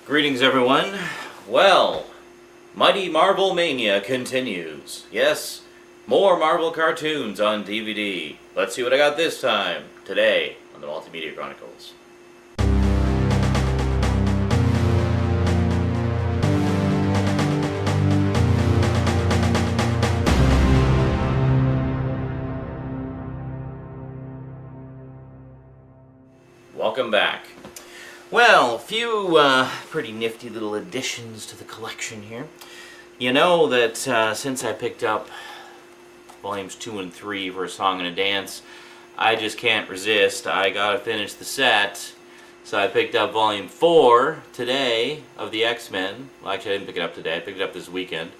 Greetings, everyone. Well, Mighty Marvel Mania continues. Yes, more Marvel cartoons on DVD. Let's see what I got this time, today, on the Multimedia Chronicles. Welcome back. Well, a few pretty nifty little additions to the collection here. You know that since I picked up volumes 2 and 3 for A Song and a Dance, I just can't resist. I gotta finish the set. So I picked up volume 4 today of the X-Men. Well, actually I didn't pick it up today, I picked it up this weekend.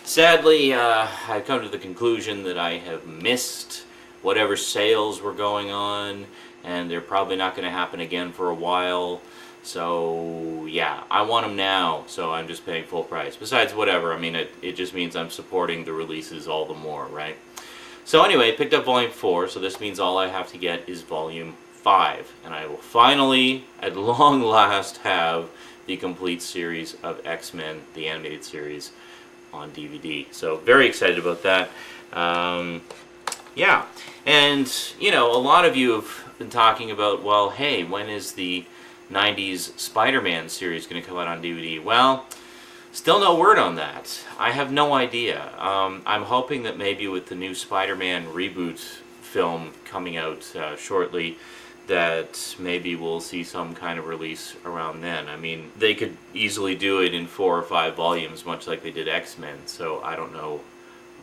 Sadly, I've come to the conclusion that I have missed whatever sales were going on, and they're probably not going to happen again for a while. So yeah, I want them now, so I'm just paying full price. Besides, whatever, I mean, it just means I'm supporting the releases all the more, right? So anyway, picked up volume 4, so this means all I have to get is volume 5, and I will finally, at long last, have the complete series of X-Men, the animated series, on DVD. So very excited about that. Yeah, and you know, a lot of you have been talking about, well, hey, when is the 90s Spider-Man series going to come out on DVD? Well, still no word on that. I have no idea. I'm hoping that maybe with the new Spider-Man reboot film coming out shortly, that maybe we'll see some kind of release around then. I mean, they could easily do it in 4 or 5 volumes, much like they did X-Men, so I don't know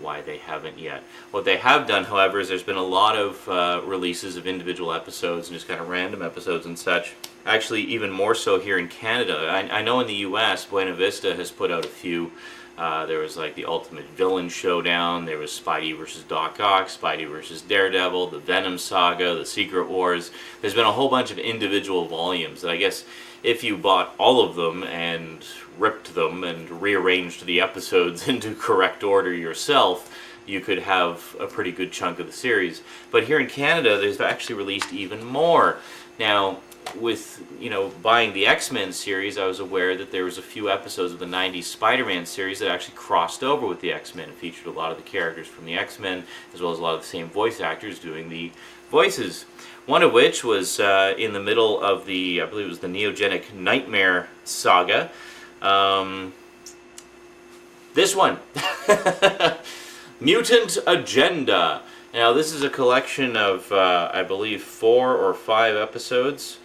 why they haven't yet. What they have done, however, is there's been a lot of releases of individual episodes and just kind of random episodes and such. Actually, even more so here in Canada. I know in the US, Buena Vista has put out a few. There was like the Ultimate Villain Showdown, there was Spidey vs. Doc Ock, Spidey vs. Daredevil, the Venom Saga, the Secret Wars. There's been a whole bunch of individual volumes that I guess if you bought all of them and ripped them and rearranged the episodes into correct order yourself, you could have a pretty good chunk of the series. But here in Canada, they've actually released even more. Now, with, you know, buying the X-Men series, I was aware that there was a few episodes of the 90s Spider-Man series that actually crossed over with the X-Men and featured a lot of the characters from the X-Men, as well as a lot of the same voice actors doing the voices. One of which was in the middle of the, I believe it was the Neogenic Nightmare saga. This one. Mutant Agenda. Now this is a collection of, I believe, 4 or 5 episodes.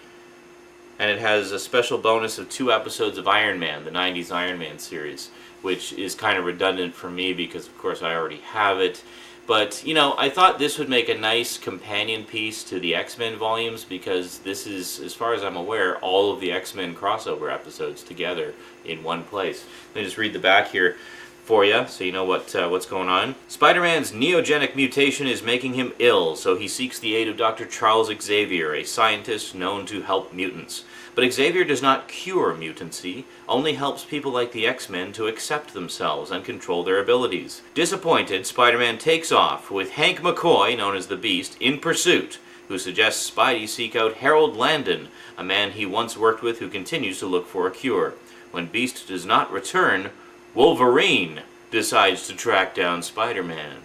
And it has a special bonus of 2 episodes of Iron Man, the 90s Iron Man series, which is kind of redundant for me because, of course, I already have it. But, you know, I thought this would make a nice companion piece to the X-Men volumes because this is, as far as I'm aware, all of the X-Men crossover episodes together in one place. Let me just read the back here for you so you know what's going on. Spider-Man's neogenic mutation is making him ill, so he seeks the aid of Dr. Charles Xavier, a scientist known to help mutants. But Xavier does not cure mutancy, only helps people like the X-Men to accept themselves and control their abilities. Disappointed, Spider-Man takes off, with Hank McCoy, known as the Beast, in pursuit, who suggests Spidey seek out Harold Landon, a man he once worked with who continues to look for a cure. When Beast does not return, Wolverine decides to track down Spider-Man.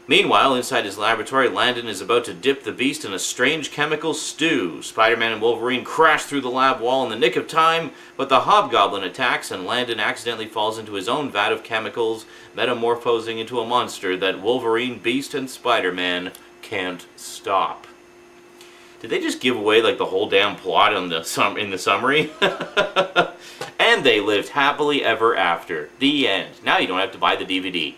Meanwhile, inside his laboratory, Landon is about to dip the Beast in a strange chemical stew. Spider-Man and Wolverine crash through the lab wall in the nick of time, but the Hobgoblin attacks and Landon accidentally falls into his own vat of chemicals, metamorphosing into a monster that Wolverine, Beast, and Spider-Man can't stop. Did they just give away like the whole damn plot in the summary? And they lived happily ever after. The end. Now you don't have to buy the DVD.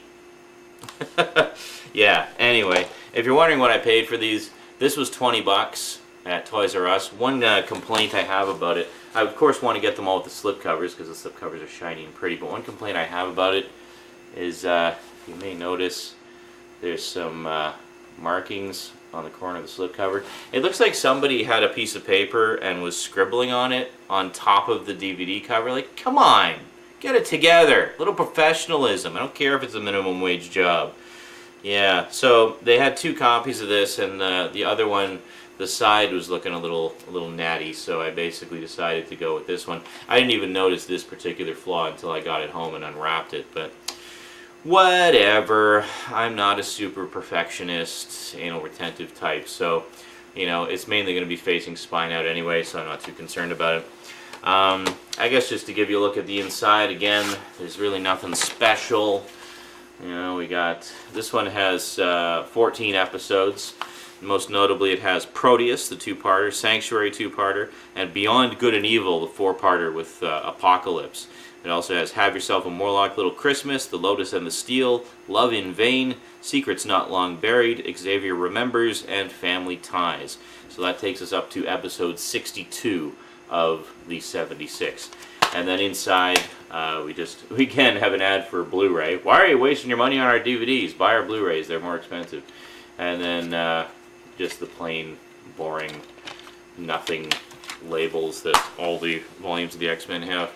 Yeah, anyway, if you're wondering what I paid for these, this was 20 bucks at Toys R Us. One complaint I have about it, I of course want to get them all with the slipcovers because the slipcovers are shiny and pretty, but one complaint I have about it is, you may notice, there's some markings on the corner of the slipcover. It looks like somebody had a piece of paper and was scribbling on it on top of the DVD cover. Like, come on, get it together. A little professionalism. I don't care if it's a minimum wage job. Yeah, so they had 2 copies of this, and the other one the side was looking a little natty, so I basically decided to go with this one. I didn't even notice this particular flaw until I got it home and unwrapped it, but whatever. I'm not a super perfectionist, anal retentive type, so you know, it's mainly going to be facing spine out anyway, so I'm not too concerned about it. I guess just to give you a look at the inside again, there's really nothing special. You know, we got, this one has 14 episodes. Most notably, it has Proteus, the two-parter, Sanctuary two-parter, and Beyond Good and Evil, the four-parter with Apocalypse. It also has Have Yourself a Morlock Little Christmas, The Lotus and the Steel, Love in Vain, Secrets Not Long Buried, Xavier Remembers, and Family Ties. So that takes us up to episode 62 of the 76. And then inside, we can have an ad for Blu-ray. Why are you wasting your money on our DVDs? Buy our Blu-rays, they're more expensive. And then just the plain, boring, nothing labels that all the volumes of the X-Men have.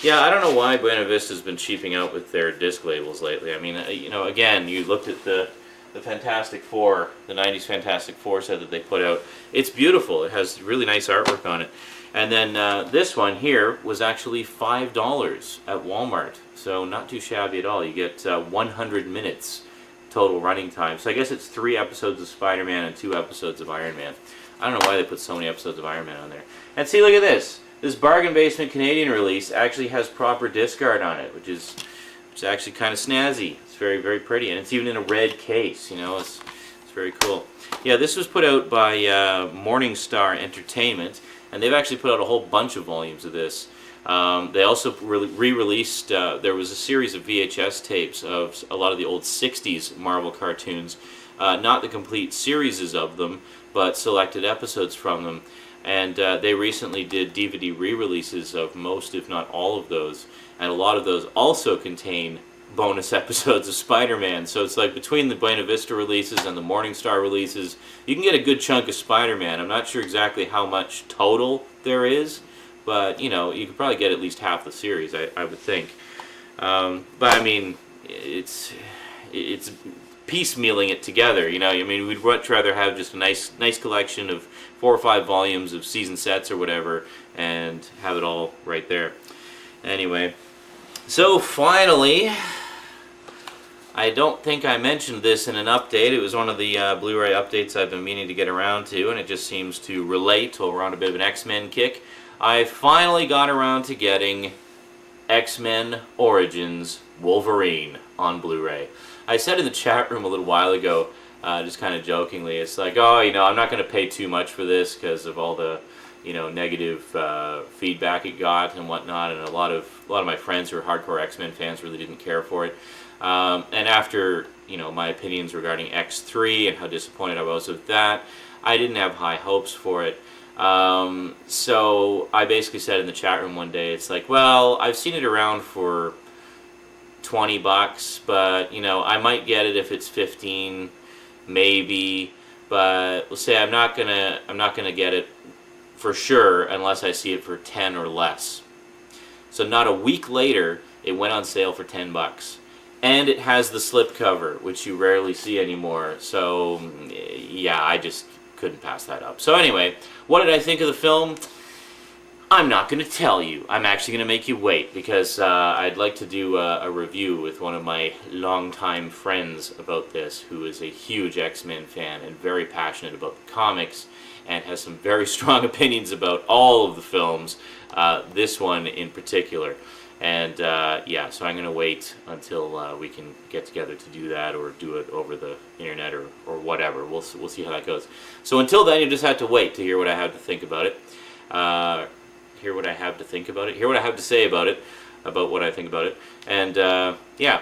Yeah, I don't know why Buena Vista's been cheaping out with their disc labels lately. I mean, you know, again, you looked at the Fantastic Four, the 90s Fantastic Four set that they put out. It's beautiful. It has really nice artwork on it. And then this one here was actually $5 at Walmart. So not too shabby at all. You get 100 minutes total running time. So I guess it's 3 episodes of Spider-Man and 2 episodes of Iron Man. I don't know why they put so many episodes of Iron Man on there. And see, look at this. This bargain basement Canadian release actually has proper disc art on it, which is actually kind of snazzy. It's very, very pretty, and it's even in a red case. You know, it's very cool. Yeah, this was put out by Morningstar Entertainment, and they've actually put out a whole bunch of volumes of this. They also re-released. There was a series of VHS tapes of a lot of the old '60s Marvel cartoons, not the complete series of them, but selected episodes from them. And they recently did DVD re-releases of most, if not all of those. And a lot of those also contain bonus episodes of Spider-Man. So it's like between the Buena Vista releases and the Morningstar releases, you can get a good chunk of Spider-Man. I'm not sure exactly how much total there is, but you know, you could probably get at least half the series, I would think. But I mean, it's piecemealing it together, you know. I mean, we'd much rather have just a nice collection of 4 or 5 volumes of season sets or whatever, and have it all right there. Anyway, so finally, I don't think I mentioned this in an update. It was one of the Blu-ray updates I've been meaning to get around to, and it just seems to relate while we're on a bit of an X-Men kick. I finally got around to getting X-Men Origins Wolverine on Blu-ray. I said in the chat room a little while ago, just kind of jokingly, it's like, oh, you know, I'm not going to pay too much for this because of all the, you know, negative feedback it got and whatnot, and a lot of my friends who are hardcore X-Men fans really didn't care for it. And after, you know, my opinions regarding X3 and how disappointed I was with that, I didn't have high hopes for it. So I basically said in the chat room one day, it's like, well, I've seen it around for $20, but you know, I might get it if it's 15, maybe, but we'll say I'm not gonna get it for sure unless I see it for 10 or less. So not a week later, it went on sale for $10, and it has the slipcover, which you rarely see anymore. So yeah, I just couldn't pass that up. So anyway, what did I think of the film? I'm not going to tell you. I'm actually going to make you wait, because I'd like to do a review with one of my longtime friends about this, who is a huge X-Men fan and very passionate about the comics, and has some very strong opinions about all of the films, this one in particular. And yeah, so I'm going to wait until we can get together to do that, or do it over the internet, or whatever. We'll see how that goes. So until then, you just have to wait to hear what I have to think about it. Hear what I have to think about it. Hear what I have to say about it, about what I think about it. And yeah,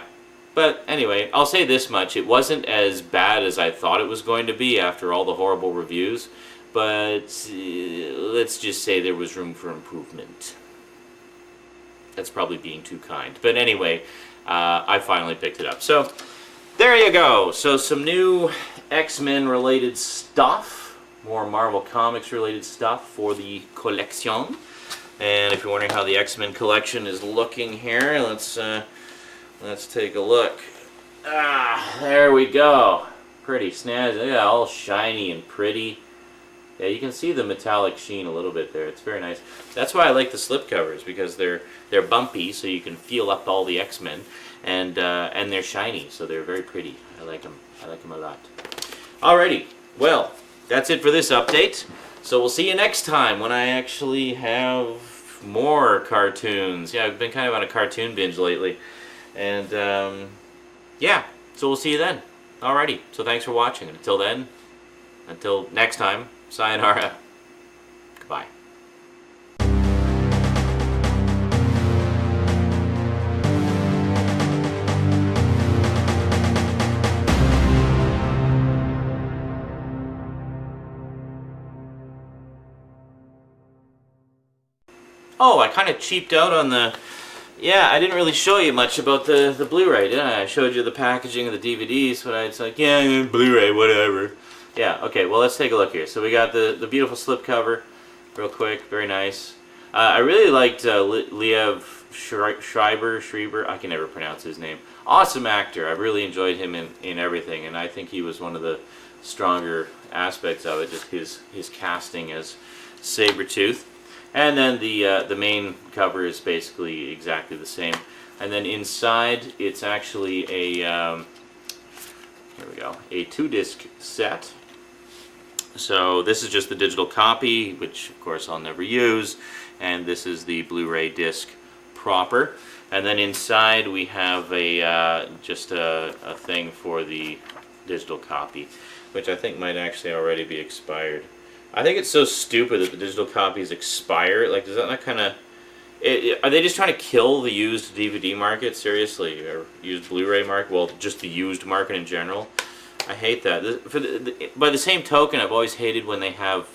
but anyway, I'll say this much. It wasn't as bad as I thought it was going to be after all the horrible reviews, but let's just say there was room for improvement. That's probably being too kind. But anyway, I finally picked it up. So there you go. So some new X-Men related stuff, more Marvel Comics related stuff for the collection. And if you're wondering how the X-Men collection is looking here, let's take a look. Ah, there we go. Pretty snazzy. Yeah, all shiny and pretty. Yeah, you can see the metallic sheen a little bit there. It's very nice. That's why I like the slipcovers, because they're bumpy, so you can feel up all the X-Men, and they're shiny, so they're very pretty. I like them. I like them a lot. Alrighty, well, that's it for this update. So we'll see you next time when I actually have more cartoons. Yeah, I've been kind of on a cartoon binge lately, and yeah, so we'll see you then. Alrighty, so thanks for watching. Until then, until next time. Sayonara. Goodbye. Oh, I kind of cheaped out on the... Yeah, I didn't really show you much about the Blu-ray, did I? I showed you the packaging of the DVDs, but it's like, yeah, Blu-ray, whatever. Yeah, okay, well, let's take a look here. So we got the beautiful slipcover, real quick, very nice. I really liked Liev Schreiber, I can never pronounce his name. Awesome actor. I really enjoyed him in everything, and I think he was one of the stronger aspects of it, just his casting as Sabretooth. And then the main cover is basically exactly the same. And then inside, it's actually a, here we go, a 2-disc set. So this is just the digital copy, which of course I'll never use, and this is the Blu-ray disc proper. And then inside we have a just a thing for the digital copy, which I think might actually already be expired. I think it's so stupid that the digital copies expire. Like, does that not kind of... Are they just trying to kill the used DVD market, seriously? Or used Blu-ray market? Well, just the used market in general. I hate that. By the same token, I've always hated when they have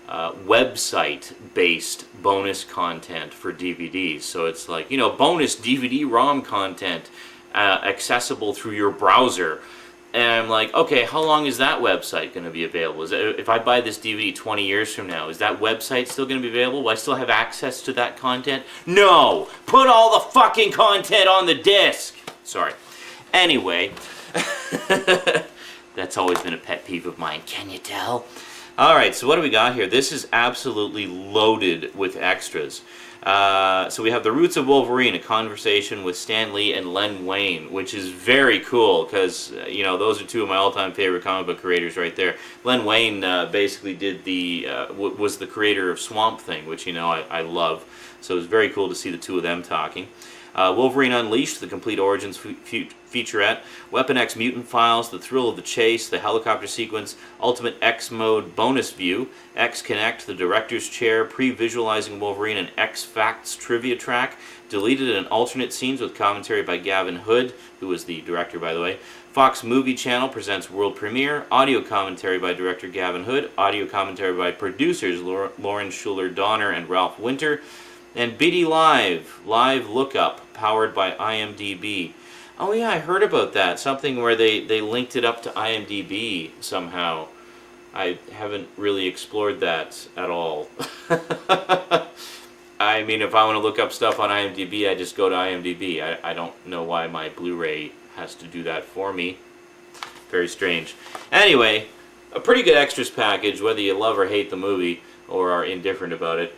website-based bonus content for DVDs. So it's like, you know, bonus DVD-ROM content accessible through your browser. And I'm like, okay, how long is that website going to be available? If I buy this DVD 20 years from now, is that website still going to be available? Will I still have access to that content? No! Put all the fucking content on the disc! Sorry. Anyway... That's always been a pet peeve of mine. Can you tell? Alright, so what do we got here? This is absolutely loaded with extras. So we have the Roots of Wolverine, a conversation with Stan Lee and Len Wein, which is very cool because, you know, those are two of my all-time favorite comic book creators right there. Len Wein basically did was the creator of Swamp Thing, which, you know, I love. So it was very cool to see the two of them talking. Wolverine Unleashed, the complete origins featurette, Weapon X Mutant Files, the thrill of the chase, the helicopter sequence, Ultimate X Mode bonus view, X Connect, the director's chair, pre-visualizing Wolverine, and X Facts trivia track, deleted and alternate scenes with commentary by Gavin Hood, who was the director, by the way. Fox Movie Channel presents world premiere, audio commentary by director Gavin Hood, audio commentary by producers Lauren Schuler-Donner and Ralph Winter, and BD Live Lookup, powered by IMDb. Oh yeah, I heard about that. Something where they linked it up to IMDb somehow. I haven't really explored that at all. I mean, if I want to look up stuff on IMDb, I just go to IMDb. I don't know why my Blu-ray has to do that for me. Very strange. Anyway, a pretty good extras package, whether you love or hate the movie or are indifferent about it.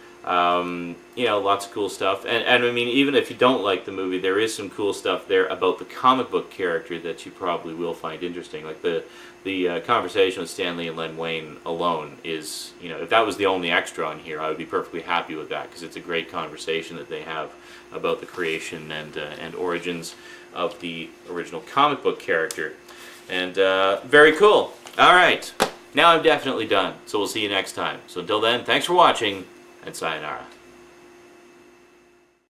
You know, lots of cool stuff, and I mean, even if you don't like the movie, there is some cool stuff there about the comic book character that you probably will find interesting. Like the conversation with Stan Lee and Len Wein alone is, you know, if that was the only extra on here, I would be perfectly happy with that, because it's a great conversation that they have about the creation and origins of the original comic book character, and very cool. All right, now I'm definitely done, so we'll see you next time. So until then, thanks for watching, and sayonara.